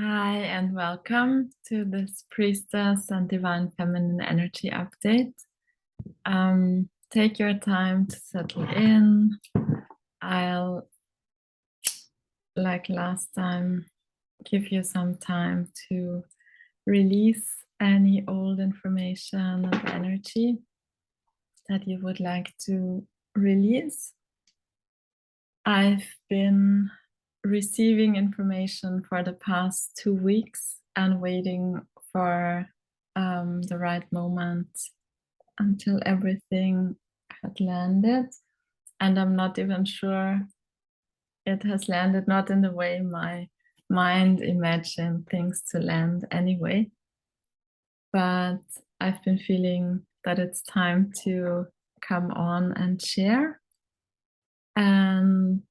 Hi, and welcome to this Priestess and Divine Feminine Energy update. Take your time to settle in. I'll, like last time, give you some time to release any old information and energy that you would like to release. I've been receiving information for the past 2 weeks and waiting for the right moment until everything had landed. And I'm not even sure it has landed, not in the way my mind imagined things to land anyway. But I've been feeling that it's time to come on and share. And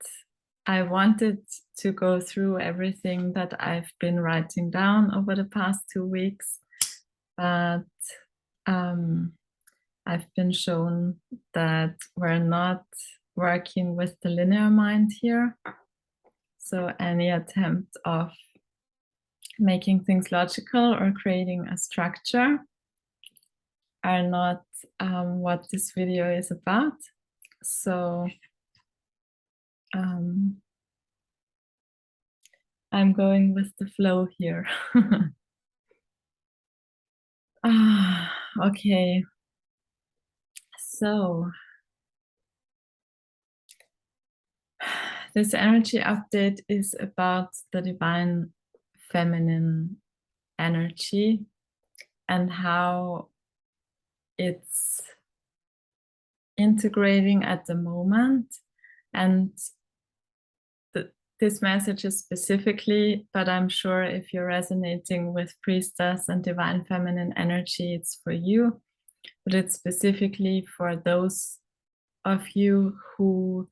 I wanted to go through everything that I've been writing down over the past 2 weeks, but I've been shown that we're not working with the linear mind here. So any attempt of making things logical or creating a structure are not what this video is about. So I'm going with the flow here. Okay. So this energy update is about the divine feminine energy and how it's integrating at the moment. And this message is specifically, but I'm sure if you're resonating with Priestess and divine feminine energy, it's for you. But it's specifically for those of you who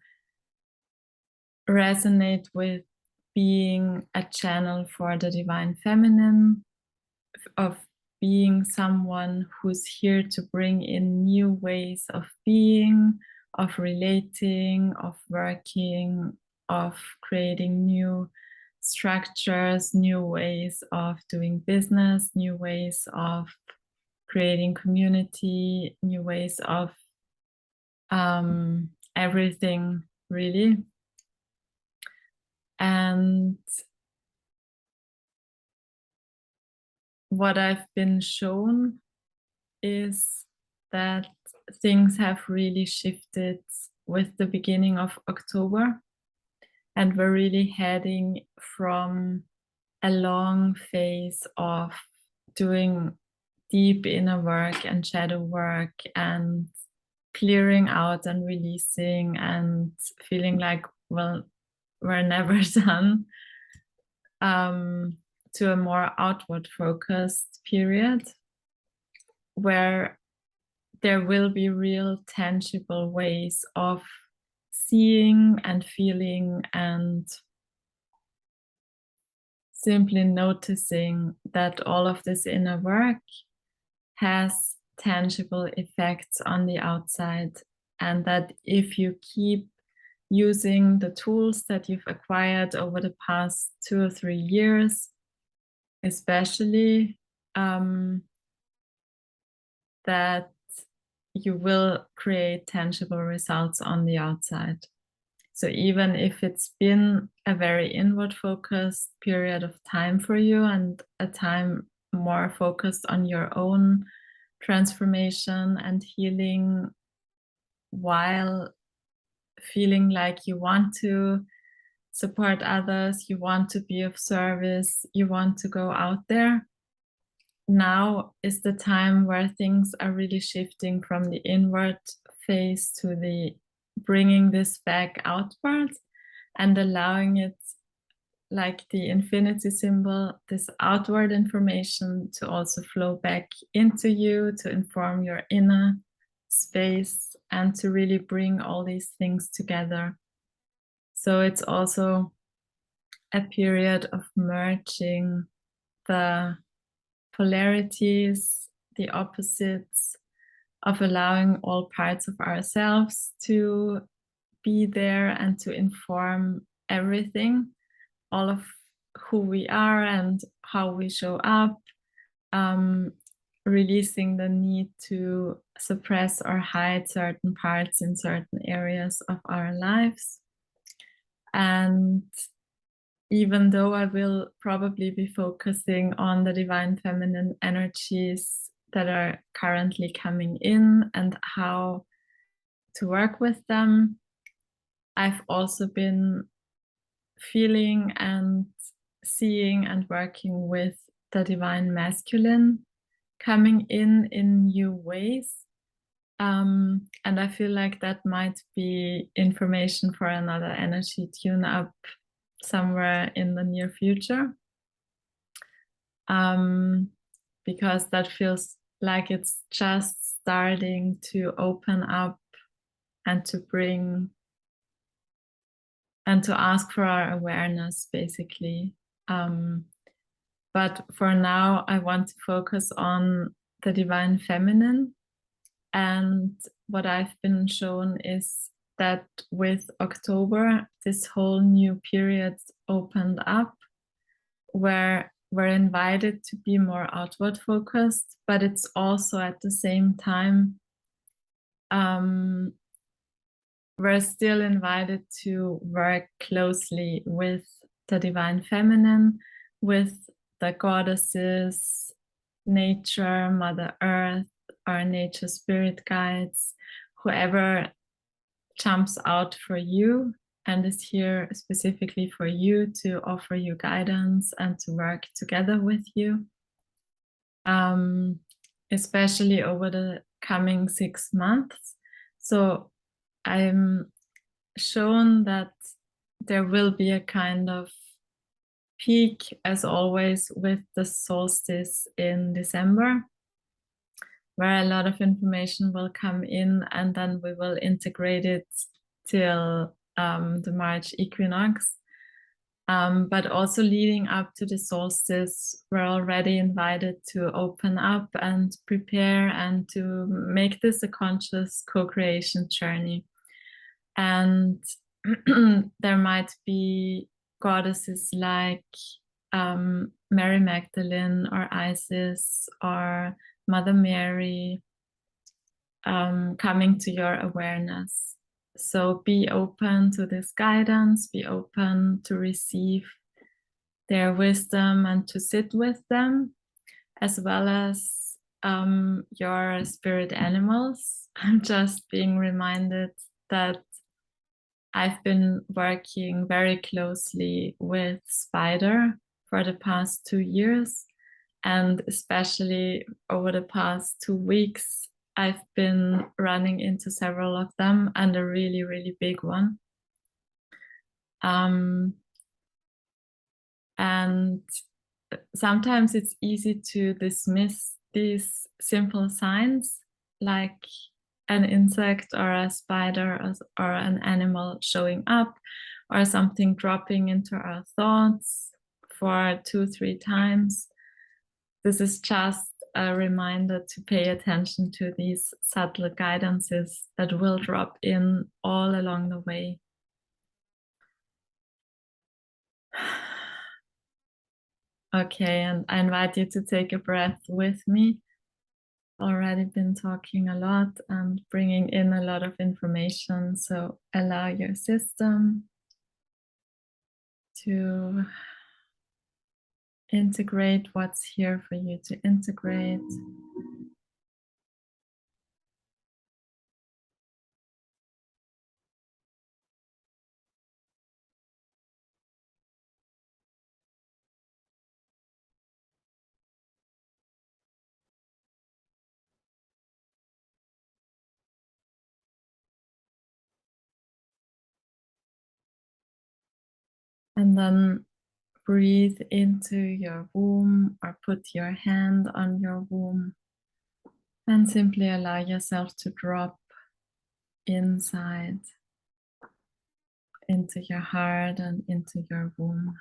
resonate with being a channel for the divine feminine, of being someone who's here to bring in new ways of being, of relating, of working, of creating new structures, new ways of doing business, new ways of creating community, new ways of everything, really. And what I've been shown is that things have really shifted with the beginning of October, and we're really heading from a long phase of doing deep inner work and shadow work and clearing out and releasing and feeling like, well, we're never done, to a more outward focused period where there will be real tangible ways of seeing and feeling and simply noticing that all of this inner work has tangible effects on the outside, and that if you keep using the tools that you've acquired over the past 2 or 3 years, especially, that you will create tangible results on the outside. So even if it's been a very inward focused period of time for you and a time more focused on your own transformation and healing, while feeling like you want to support others, you want to be of service, you want to go out there, now is the time where things are really shifting from the inward phase to the bringing this back outward and allowing it, like the infinity symbol, this outward information to also flow back into you, to inform your inner space and to really bring all these things together. So it's also a period of merging the polarities, the opposites, of allowing all parts of ourselves to be there and to inform everything, all of who we are and how we show up, um, releasing the need to suppress or hide certain parts in certain areas of our lives. And even though I will probably be focusing on the divine feminine energies that are currently coming in and how to work with them, I've also been feeling and seeing and working with the divine masculine coming in new ways. And I feel like that might be information for another energy tune up somewhere in the near future. Because that feels like it's just starting to open up and to bring and to ask for our awareness, basically. But for now, I want to focus on the divine feminine. And what I've been shown is that with October, this whole new period opened up where we're invited to be more outward focused, but it's also at the same time, we're still invited to work closely with the divine feminine, with the goddesses, nature, Mother Earth, our nature spirit guides, whoever jumps out for you and is here specifically for you to offer you guidance and to work together with you, especially over the coming 6 months. So I'm shown that there will be a kind of peak, as always, with the solstice in December, where a lot of information will come in, and then we will integrate it till the March equinox. But also leading up to the solstice, we're already invited to open up and prepare and to make this a conscious co-creation journey. And there might be goddesses like Mary Magdalene or Isis or Mother Mary coming to your awareness. So be open to this guidance, be open to receive their wisdom and to sit with them, as well as your spirit animals. I'm just being reminded that I've been working very closely with Spider for the past 2 years, and especially over the past 2 weeks, I've been running into several of them, and a really, really big one. And sometimes it's easy to dismiss these simple signs, like an insect or a spider or an animal showing up, or something dropping into our thoughts for 2-3 times. This is just a reminder to pay attention to these subtle guidances that will drop in all along the way. Okay, and I invite you to take a breath with me. Already been talking a lot and bringing in a lot of information, so allow your system to integrate what's here for you to integrate. And then breathe into your womb or put your hand on your womb and simply allow yourself to drop inside into your heart and into your womb.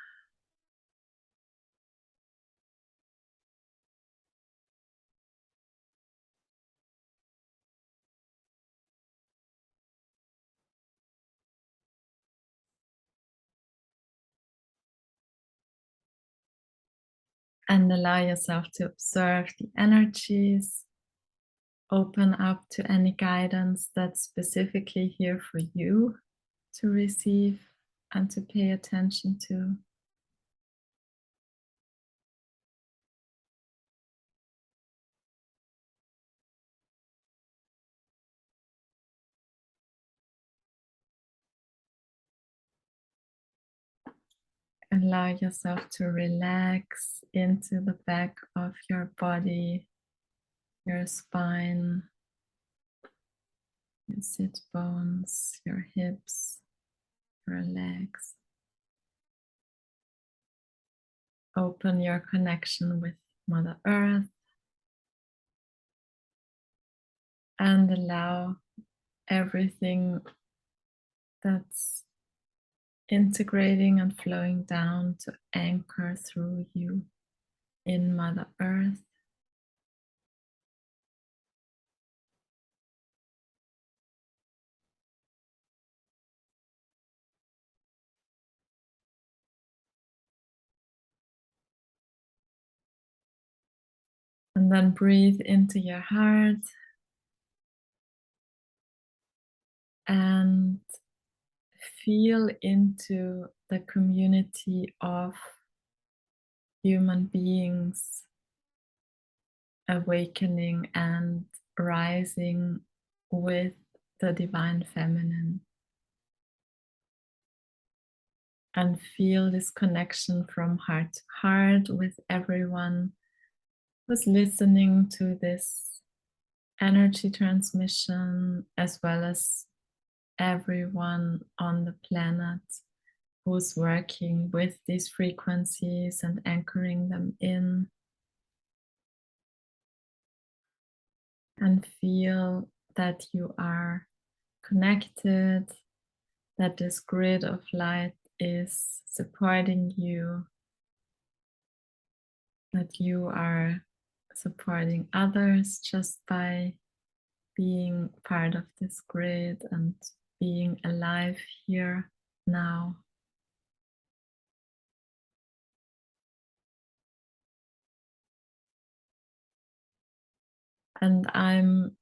And allow yourself to observe the energies. Open up to any guidance that's specifically here for you to receive and to pay attention to. Allow yourself to relax into the back of your body, your spine, your sit bones, your hips, your legs. Open your connection with Mother Earth and allow everything that's integrating and flowing down to anchor through you in Mother Earth. And then breathe into your heart and feel into the community of human beings awakening and rising with the divine feminine. And feel this connection from heart to heart with everyone who's listening to this energy transmission, as well as everyone on the planet who's working with these frequencies and anchoring them in. And feel that you are connected, that this grid of light is supporting you, that you are supporting others just by being part of this grid and being alive here now. And I'm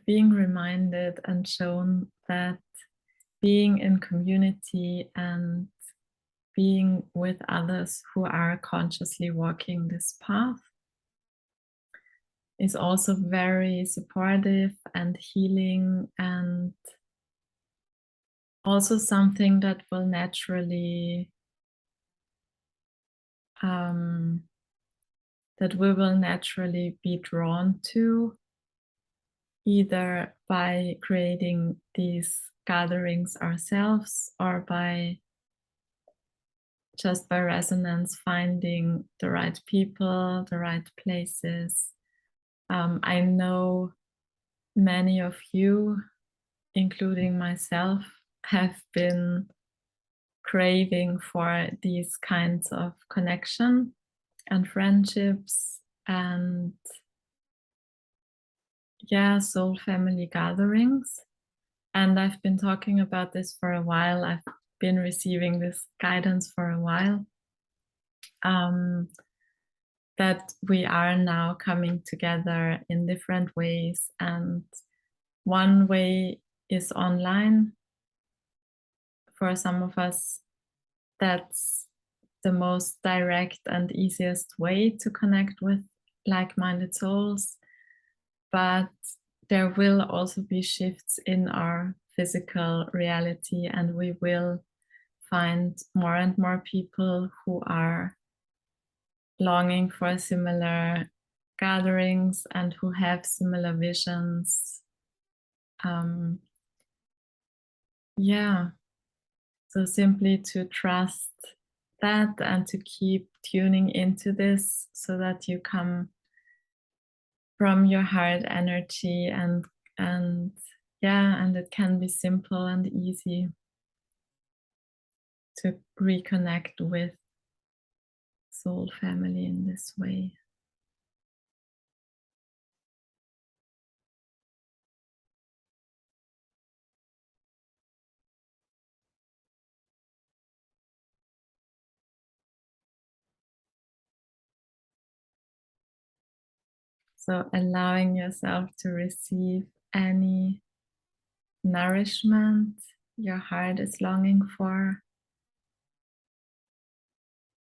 being reminded and shown that being in community and being with others who are consciously walking this path is also very supportive and healing, and also something that will naturally that we will naturally be drawn to, either by creating these gatherings ourselves or by just by resonance finding the right people, the right places. I know many of you, including myself, have been craving for these kinds of connection and friendships and soul family gatherings. And I've been talking about this for a while. I've been receiving this guidance for a while, that we are now coming together in different ways. And one way is online. For some of us, that's the most direct and easiest way to connect with like-minded souls. But there will also be shifts in our physical reality, and we will find more and more people who are longing for similar gatherings and who have similar visions. So simply to trust that and to keep tuning into this so that you come from your heart energy, and it can be simple and easy to reconnect with soul family in this way. So allowing yourself to receive any nourishment your heart is longing for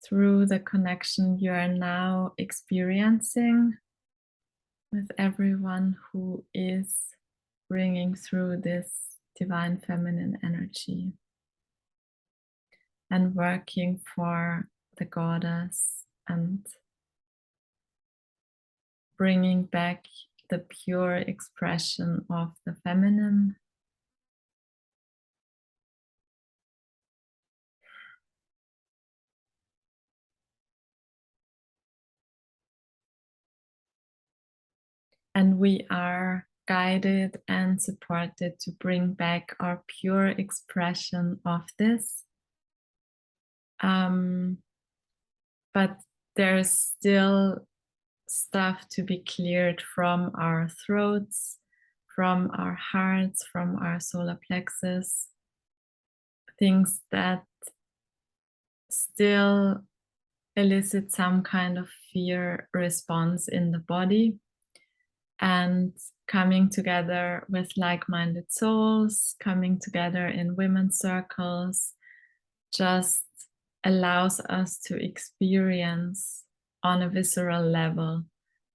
through the connection you are now experiencing with everyone who is bringing through this divine feminine energy and working for the goddess and bringing back the pure expression of the feminine. And we are guided and supported to bring back our pure expression of this. But there's still stuff to be cleared from our throats, from our hearts, from our solar plexus, things that still elicit some kind of fear response in the body. And coming together with like-minded souls, coming together in women's circles, just allows us to experience on a visceral level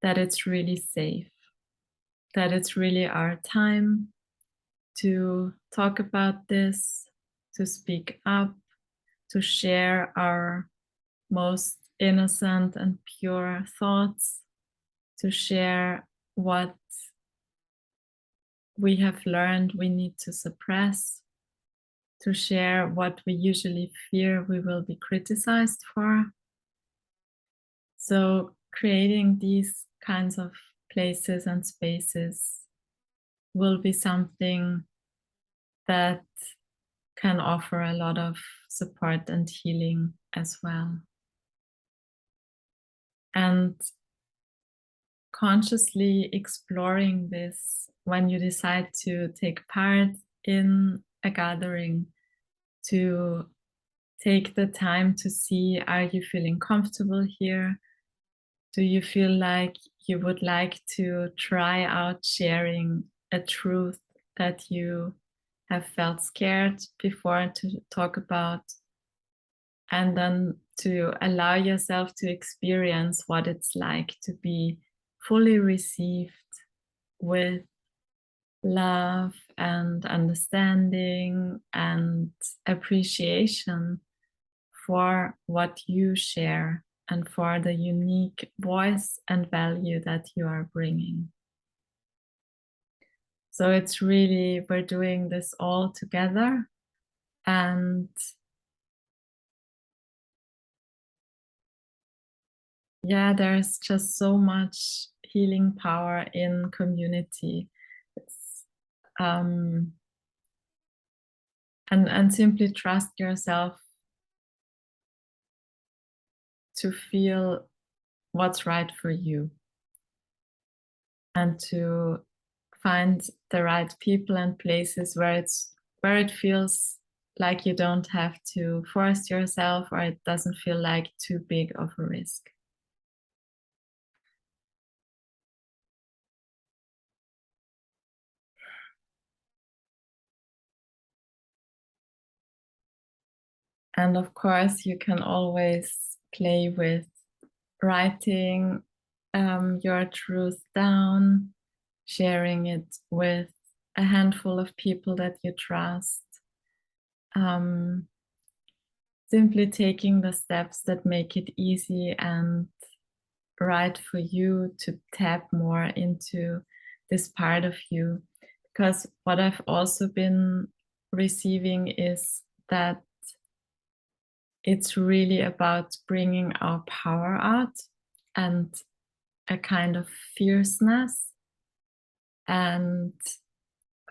that it's really safe, that it's really our time to talk about this, to speak up, to share our most innocent and pure thoughts, to share what we have learned we need to suppress, to share what we usually fear we will be criticized for. So creating these kinds of places and spaces will be something that can offer a lot of support and healing as well. And consciously exploring this when you decide to take part in a gathering, to take the time to see, are you feeling comfortable here? Do you feel like you would like to try out sharing a truth that you have felt scared before to talk about? And then to allow yourself to experience what it's like to be fully received with love and understanding and appreciation for what you share and for the unique voice and value that you are bringing. So it's really, we're doing this all together, and yeah, there's just so much healing power in community. It's, and simply trust yourself to feel what's right for you and to find the right people and places where it feels like you don't have to force yourself, or it doesn't feel like too big of a risk. And of course, you can always play with writing your truth down, sharing it with a handful of people that you trust. Simply taking the steps that make it easy and right for you to tap more into this part of you. Because what I've also been receiving is that it's really about bringing our power out and a kind of fierceness. And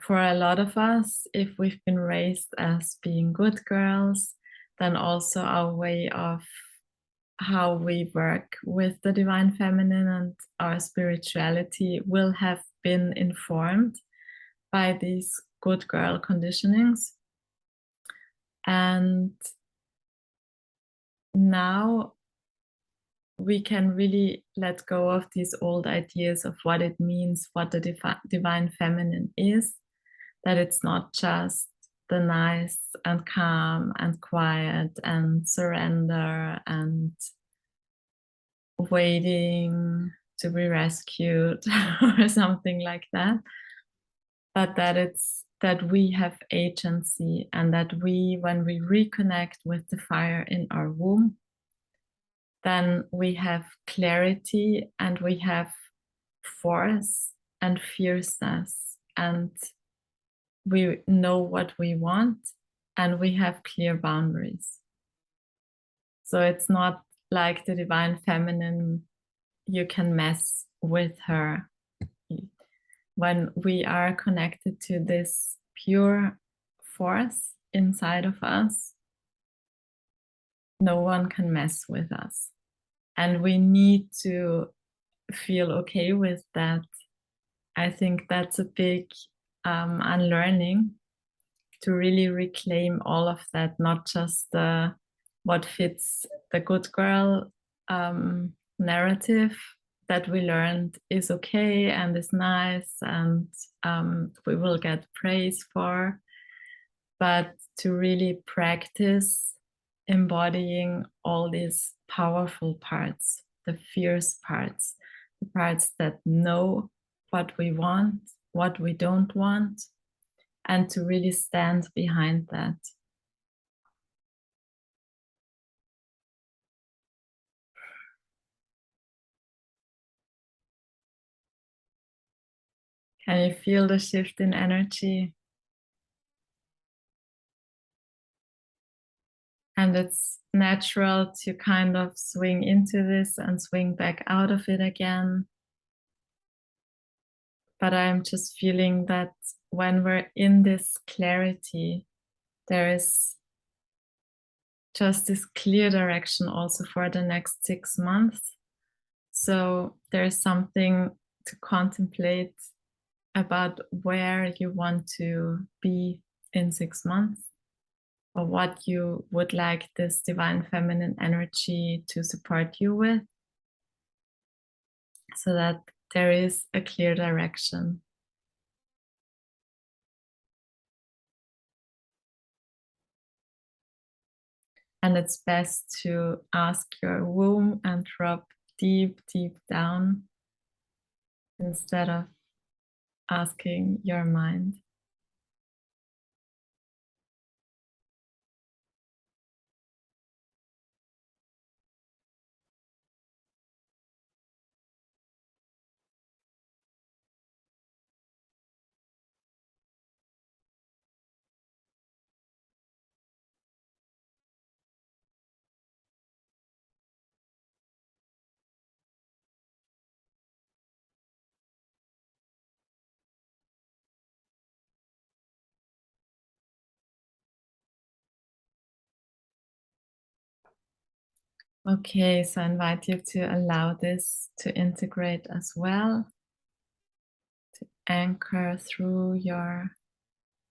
for a lot of us, if we've been raised as being good girls, then also our way of how we work with the divine feminine and our spirituality will have been informed by these good girl conditionings. And now we can really let go of these old ideas of what it means, what the divine feminine is, that it's not just the nice and calm and quiet and surrender and waiting to be rescued or something like that, but that it's that we have agency, and that we, when we reconnect with the fire in our womb, then we have clarity and we have force and fierceness, and we know what we want, and we have clear boundaries. So it's not like the divine feminine, you can mess with her. When we are connected to this pure force inside of us, no one can mess with us. And we need to feel okay with that. I think that's a big unlearning, to really reclaim all of that, not just what fits the good girl narrative that we learned is okay and is nice, and we will get praise for, but to really practice embodying all these powerful parts, the fierce parts, the parts that know what we want, what we don't want, and to really stand behind that. Can you feel the shift in energy? And it's natural to kind of swing into this and swing back out of it again. But I'm just feeling that when we're in this clarity, there is just this clear direction also for the next 6 months. So there's something to contemplate about where you want to be in 6 months, or what you would like this divine feminine energy to support you with, so that there is a clear direction. And it's best to ask your womb and drop deep, deep down instead of asking your mind. Okay, so I invite you to allow this to integrate as well, to anchor through your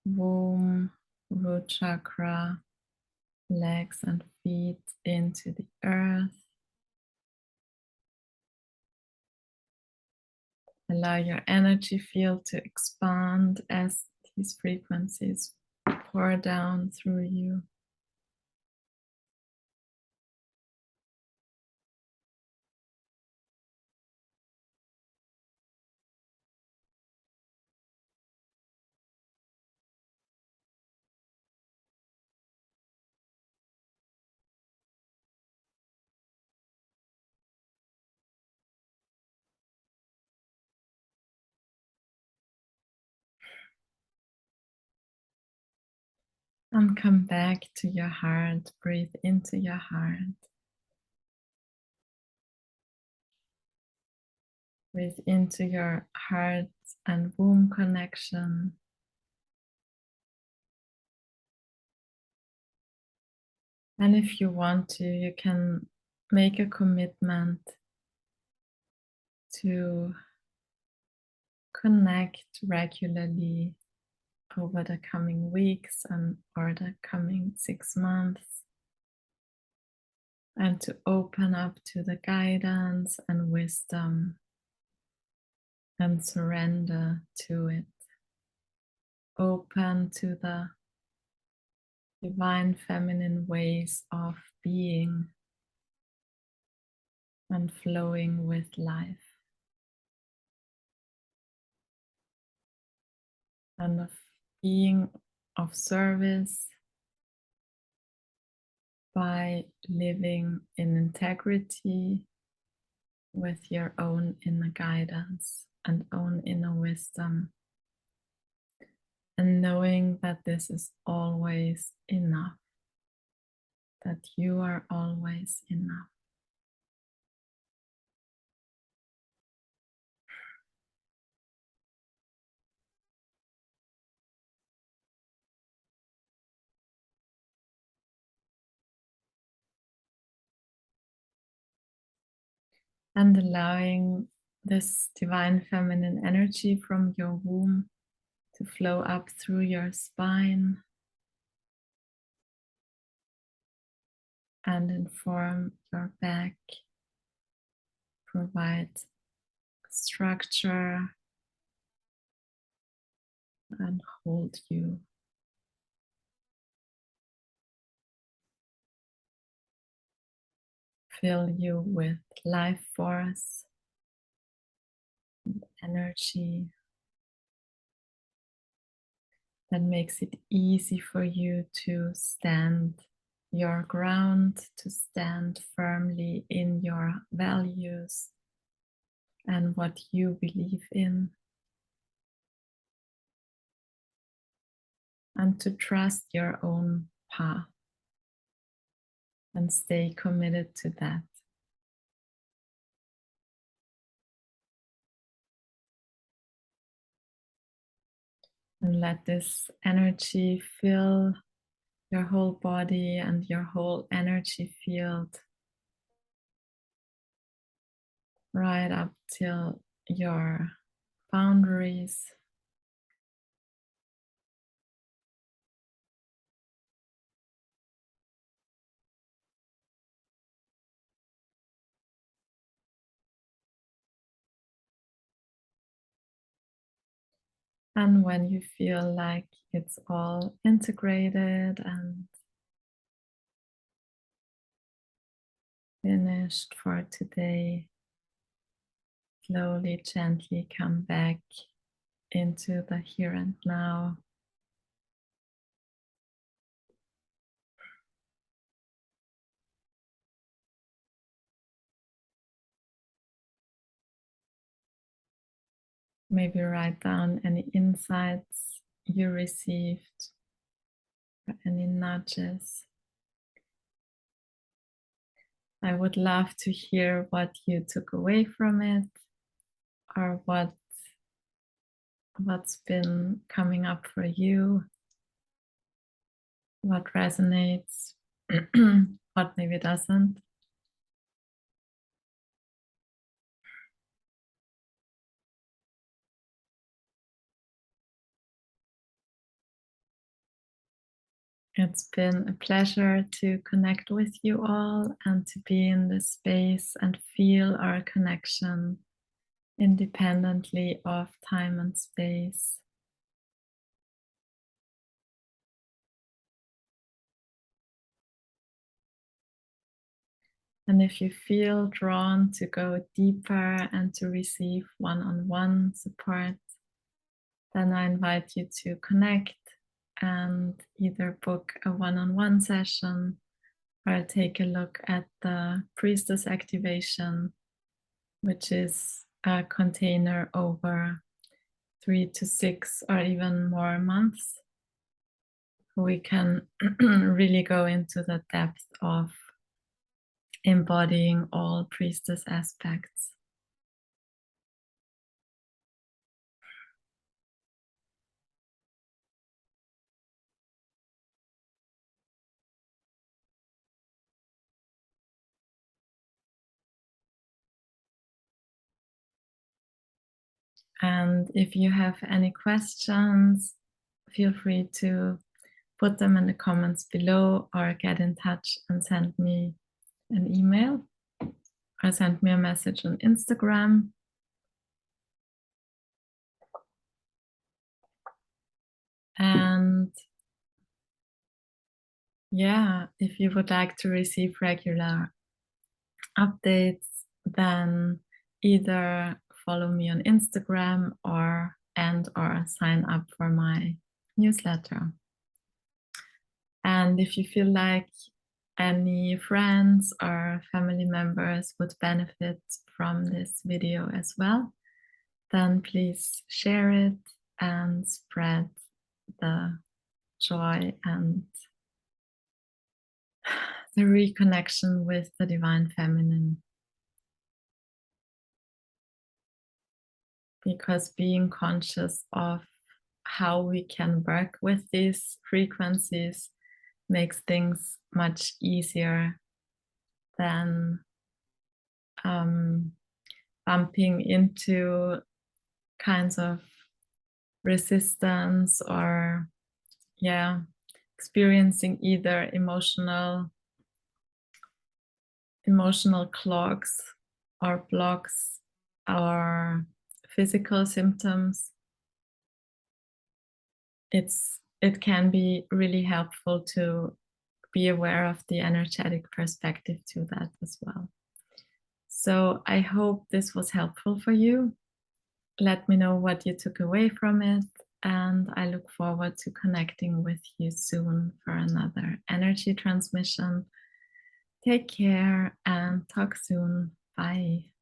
womb, root chakra, legs and feet into the earth. Allow your energy field to expand as these frequencies pour down through you. And come back to your heart. Breathe into your heart. Breathe into your heart and womb connection. And if you want to, you can make a commitment to connect regularly over the coming weeks and or the coming 6 months. and to open up to the guidance and wisdom and surrender to it. Open to the divine feminine ways of being and flowing with life, and of being of service by living in integrity with your own inner guidance and own inner wisdom, and knowing that this is always enough, that you are always enough. And allowing this divine feminine energy from your womb to flow up through your spine and inform your back, provide structure and hold you. Fill you with life force and energy that makes it easy for you to stand your ground, to stand firmly in your values and what you believe in, and to trust your own path and stay committed to that. And let this energy fill your whole body and your whole energy field right up till your boundaries. And when you feel like it's all integrated and finished for today, slowly, gently come back into the here and now. Maybe write down any insights you received or any nudges. I would love to hear what you took away from it, or what's been coming up for you, what resonates, what maybe doesn't. It's been a pleasure to connect with you all and to be in this space and feel our connection independently of time and space. And if you feel drawn to go deeper and to receive one-on-one support, then I invite you to connect and either book a one-on-one session or take a look at the Priestess activation, which is a container over 3 to 6 or even more months. We can really go into the depth of embodying all priestess aspects. And if you have any questions, feel free to put them in the comments below or get in touch and send me an email or send me a message on Instagram. And yeah, if you would like to receive regular updates, then either follow me on Instagram or sign up for my newsletter. And if you feel like any friends or family members would benefit from this video as well, then please share it and spread the joy and the reconnection with the divine feminine. Because being conscious of how we can work with these frequencies makes things much easier than bumping into kinds of resistance or experiencing either emotional clogs or blocks or physical symptoms. It can be really helpful to be aware of the energetic perspective to that as well. So I hope this was helpful for you. Let me know what you took away from it, and I look forward to connecting with you soon for another energy transmission. Take care and talk soon. Bye.